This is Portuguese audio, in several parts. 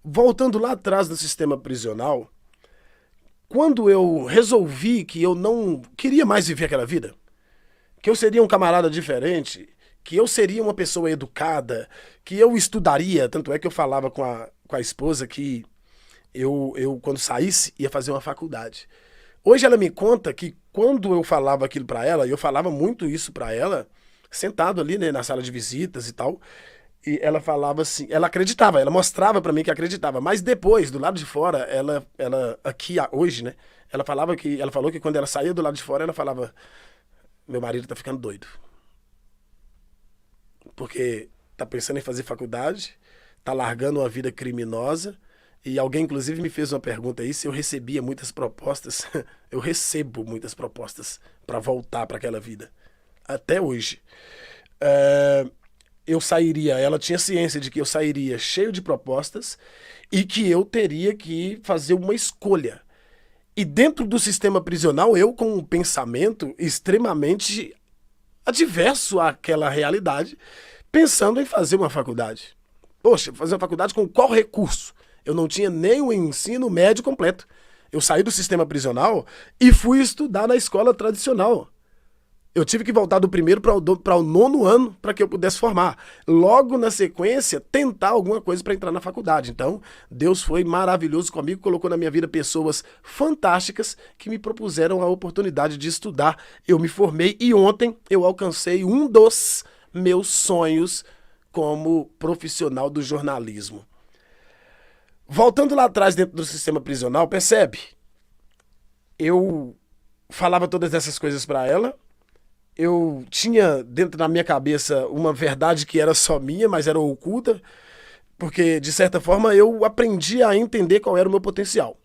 Voltando lá atrás do sistema prisional, quando eu resolvi que eu não queria mais viver aquela vida, que eu seria um camarada diferente, que eu seria uma pessoa educada, que eu estudaria, tanto é que eu falava com a esposa que eu, quando saísse, ia fazer uma faculdade. Hoje ela me conta que quando eu falava aquilo pra ela, e eu falava muito isso pra ela, sentado ali, né, na sala de visitas e tal, e ela falava assim, ela acreditava, ela mostrava pra mim que acreditava, mas depois, do lado de fora, ela aqui hoje, né, ela falou que quando ela saía do lado de fora, ela falava, meu marido tá ficando doido, porque tá pensando em fazer faculdade, tá largando uma vida criminosa. E alguém, inclusive, me fez uma pergunta aí se eu recebia muitas propostas. Eu recebo muitas propostas para voltar para aquela vida. Até hoje. É, eu sairia, ela tinha ciência de que eu sairia cheio de propostas e que eu teria que fazer uma escolha. E dentro do sistema prisional, eu com um pensamento extremamente adverso àquela realidade, pensando em fazer uma faculdade. Poxa, fazer uma faculdade com qual recurso? Eu não tinha nem o ensino médio completo. Eu saí do sistema prisional e fui estudar na escola tradicional. Eu tive que voltar do primeiro para o nono ano para que eu pudesse formar. Logo na sequência, tentar alguma coisa para entrar na faculdade. Então, Deus foi maravilhoso comigo, colocou na minha vida pessoas fantásticas que me propuseram a oportunidade de estudar. Eu me formei e ontem eu alcancei um dos meus sonhos como profissional do jornalismo. Voltando lá atrás dentro do sistema prisional, percebe? Eu falava todas essas coisas para ela. Eu tinha dentro da minha cabeça uma verdade que era só minha, mas era oculta, porque de certa forma eu aprendi a entender qual era o meu potencial.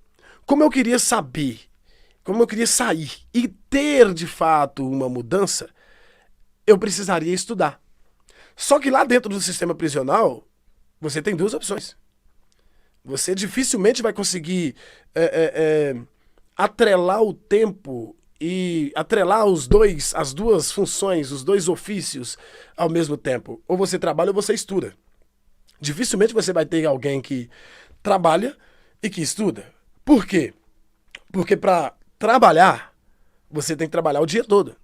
Como eu queria saber, como eu queria sair e ter de fato uma mudança, eu precisaria estudar. Só que lá dentro do sistema prisional, você tem duas opções. Você dificilmente vai conseguir atrelar o tempo e atrelar as duas funções, os dois ofícios ao mesmo tempo. Ou você trabalha ou você estuda. Dificilmente você vai ter alguém que trabalha e que estuda. Por quê? Porque para trabalhar, você tem que trabalhar o dia todo.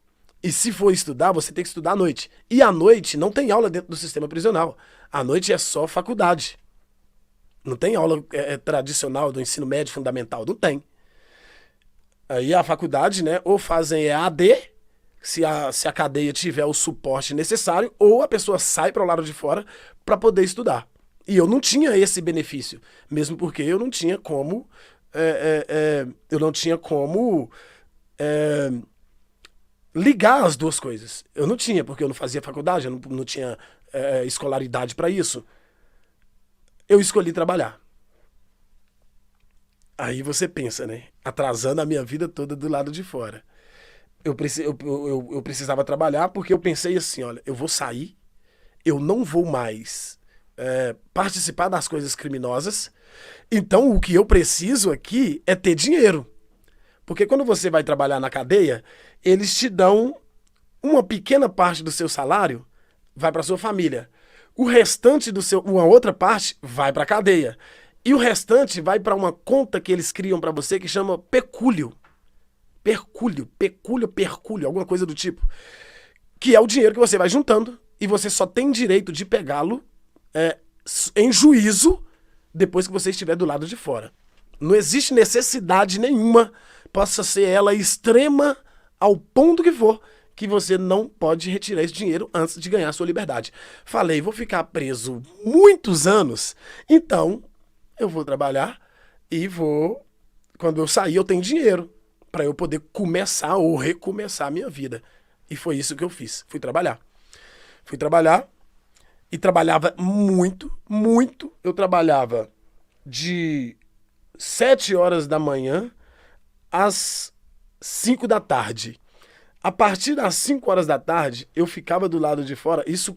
E se for estudar, você tem que estudar à noite. E à noite não tem aula dentro do sistema prisional. À noite é só faculdade. Não tem aula tradicional do ensino médio fundamental, não tem. Aí a faculdade, né, ou fazem EAD, se a cadeia tiver o suporte necessário, ou a pessoa sai para o lado de fora para poder estudar. E eu não tinha esse benefício, mesmo porque eu não tinha como, ligar as duas coisas. Eu não tinha, porque eu não fazia faculdade, eu não tinha escolaridade para isso. Eu escolhi trabalhar. Aí você pensa, né? Atrasando a minha vida toda do lado de fora. Eu precisava trabalhar porque eu pensei assim, olha, eu vou sair, eu não vou mais participar das coisas criminosas, então o que eu preciso aqui é ter dinheiro. Porque quando você vai trabalhar na cadeia, eles te dão uma pequena parte do seu salário, vai para sua família. O restante uma outra parte vai para a cadeia. E o restante vai para uma conta que eles criam para você que chama pecúlio. Percúlio, alguma coisa do tipo. Que é o dinheiro que você vai juntando e você só tem direito de pegá-lo em juízo depois que você estiver do lado de fora. Não existe necessidade nenhuma, possa ser ela extrema ao ponto que for, que você não pode retirar esse dinheiro antes de ganhar sua liberdade. Falei, vou ficar preso muitos anos, então eu vou trabalhar e quando eu sair eu tenho dinheiro para eu poder começar ou recomeçar a minha vida. E foi isso que eu fiz, fui trabalhar. Fui trabalhar e trabalhava muito, muito. Eu trabalhava de 7 horas da manhã às 5 da tarde. A partir das 5 horas da tarde, eu ficava do lado de fora. Isso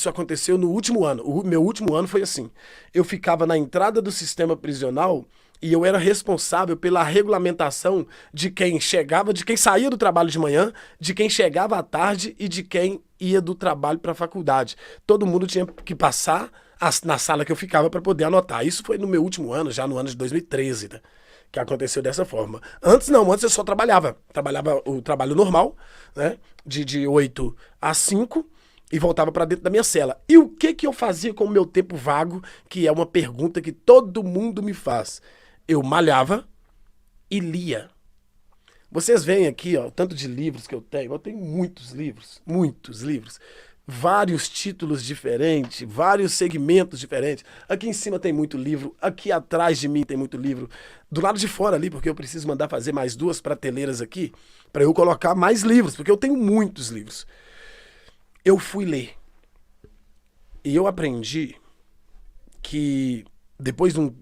aconteceu no último ano. O meu último ano foi assim. Eu ficava na entrada do sistema prisional e eu era responsável pela regulamentação de quem chegava, de quem saía do trabalho de manhã, de quem chegava à tarde e de quem ia do trabalho para a faculdade. Todo mundo tinha que passar na sala que eu ficava para poder anotar. Isso foi no meu último ano, já no ano de 2013, né? Que aconteceu dessa forma. Antes não, antes eu só trabalhava. Trabalhava o trabalho normal, né? De 8 a 5 e voltava para dentro da minha cela. E o que que eu fazia com o meu tempo vago, que é uma pergunta que todo mundo me faz? Eu malhava e lia. Vocês veem aqui, ó, o tanto de livros que eu tenho muitos livros, vários títulos diferentes, vários segmentos diferentes. Aqui em cima tem muito livro, aqui atrás de mim tem muito livro, do lado de fora ali, porque eu preciso mandar fazer mais 2 prateleiras aqui, para eu colocar mais livros, porque eu tenho muitos livros. Eu fui ler, e eu aprendi que depois de um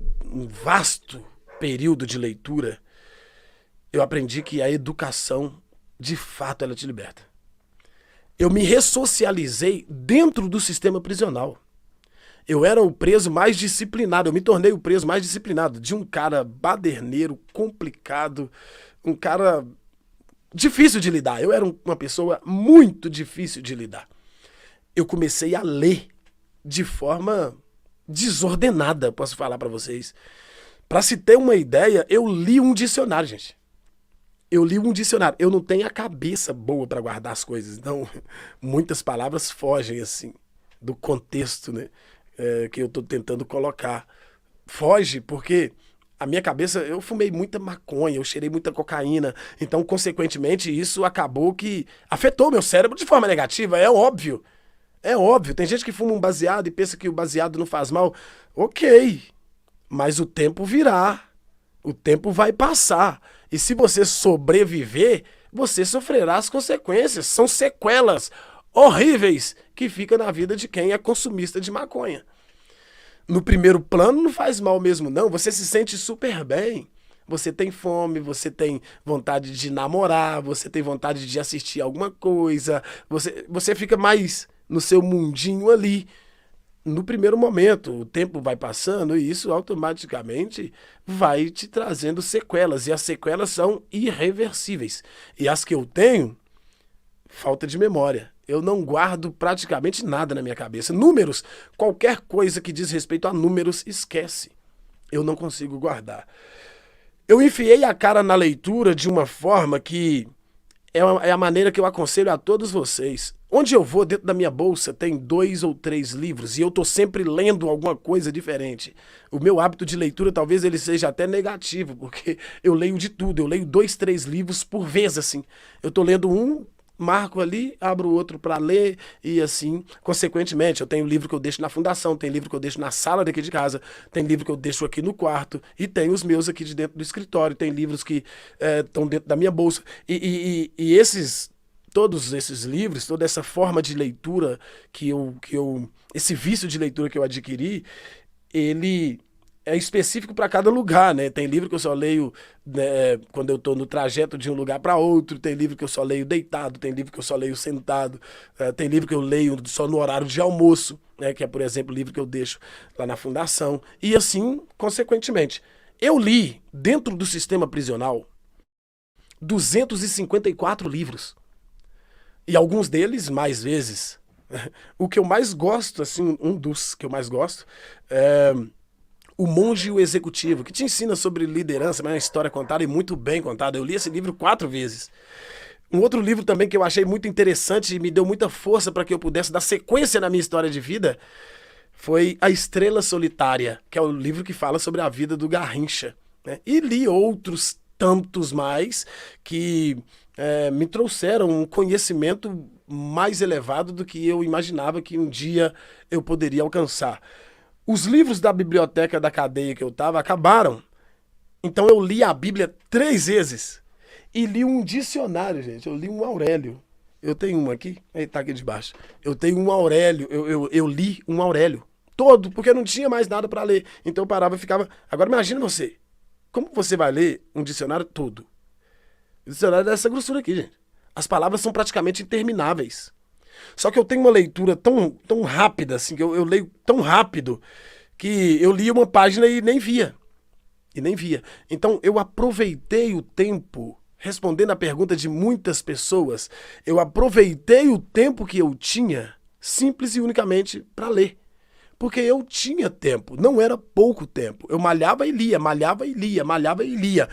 vasto período de leitura, eu aprendi que a educação, de fato, ela te liberta. Eu me ressocializei dentro do sistema prisional. Eu era o preso mais disciplinado, eu me tornei o preso mais disciplinado, de um cara baderneiro, complicado, um cara difícil de lidar. Eu era uma pessoa muito difícil de lidar. Eu comecei a ler de forma desordenada, posso falar para vocês. Para se ter uma ideia, eu li um dicionário, gente. Eu li um dicionário. Eu não tenho a cabeça boa para guardar as coisas. Então, muitas palavras fogem, assim, do contexto, né, que eu estou tentando colocar. Foge porque a minha cabeça, eu fumei muita maconha, eu cheirei muita cocaína. Então, consequentemente, isso acabou que afetou meu cérebro de forma negativa. É óbvio. É óbvio. Tem gente que fuma um baseado e pensa que o baseado não faz mal. Ok. Mas o tempo virá. O tempo vai passar. E se você sobreviver, você sofrerá as consequências. São sequelas horríveis que ficam na vida de quem é consumista de maconha. No primeiro plano não faz mal mesmo não, você se sente super bem. Você tem fome, você tem vontade de namorar, você tem vontade de assistir alguma coisa, você fica mais no seu mundinho ali. No primeiro momento, o tempo vai passando e isso automaticamente vai te trazendo sequelas. E as sequelas são irreversíveis. E as que eu tenho, falta de memória. Eu não guardo praticamente nada na minha cabeça. Números, qualquer coisa que diz respeito a números, esquece. Eu não consigo guardar. Eu enfiei a cara na leitura de uma forma que é a maneira que eu aconselho a todos vocês. Onde eu vou, dentro da minha bolsa, tem 2 ou 3 livros e eu estou sempre lendo alguma coisa diferente. O meu hábito de leitura talvez ele seja até negativo, porque eu leio de tudo. Eu leio 2, 3 livros por vez, assim. Eu estou lendo um, marco ali, abro o outro para ler e assim, consequentemente, eu tenho livro que eu deixo na fundação, tem livro que eu deixo na sala daqui de casa, tem livro que eu deixo aqui no quarto e tem os meus aqui de dentro do escritório, tem livros que estão dentro da minha bolsa e todos esses livros, toda essa forma de leitura esse vício de leitura que eu adquiri, ele é específico para cada lugar, né? Tem livro que eu só leio, né, quando eu estou no trajeto de um lugar para outro, tem livro que eu só leio deitado, tem livro que eu só leio sentado, tem livro que eu leio só no horário de almoço, né, que é, por exemplo, o livro que eu deixo lá na fundação. E assim, consequentemente, eu li, dentro do sistema prisional, 254 livros. E alguns deles, mais vezes. O que eu mais gosto, assim, um dos que eu mais gosto, é O Monge e o Executivo, que te ensina sobre liderança, mas é uma história contada e muito bem contada. Eu li esse livro 4 vezes. Um outro livro também que eu achei muito interessante e me deu muita força para que eu pudesse dar sequência na minha história de vida foi A Estrela Solitária, que é o livro que fala sobre a vida do Garrincha, né? E li outros tantos mais que me trouxeram um conhecimento mais elevado do que eu imaginava que um dia eu poderia alcançar. Os livros da biblioteca da cadeia que eu estava acabaram. Então eu li a Bíblia 3 vezes. E li um dicionário, gente. Eu li um Aurélio. Eu tenho um aqui. Ele tá aqui debaixo. Eu tenho um Aurélio. Eu li um Aurélio. Todo, porque não tinha mais nada para ler. Então eu parava e ficava... Agora imagina você. Como você vai ler um dicionário todo? O dicionário é dessa grossura aqui, gente. As palavras são praticamente intermináveis. Só que eu tenho uma leitura tão rápida, assim, que eu leio tão rápido, que eu lia uma página e nem via. Então, eu aproveitei o tempo, respondendo a pergunta de muitas pessoas, eu aproveitei o tempo que eu tinha, simples e unicamente, para ler. porque eu tinha tempo, não era pouco tempo. Eu malhava e lia, malhava e lia, malhava e lia.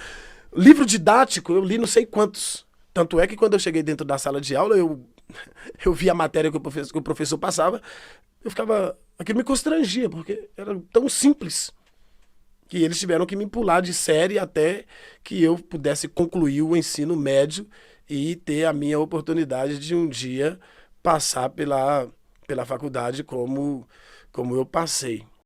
Livro didático, eu li não sei quantos. Tanto é que quando eu cheguei dentro da sala de aula, eu vi a matéria que o professor passava, eu ficava... Aquilo me constrangia, porque era tão simples que eles tiveram que me pular de série até que eu pudesse concluir o ensino médio e ter a minha oportunidade de um dia passar pela faculdade como eu passei.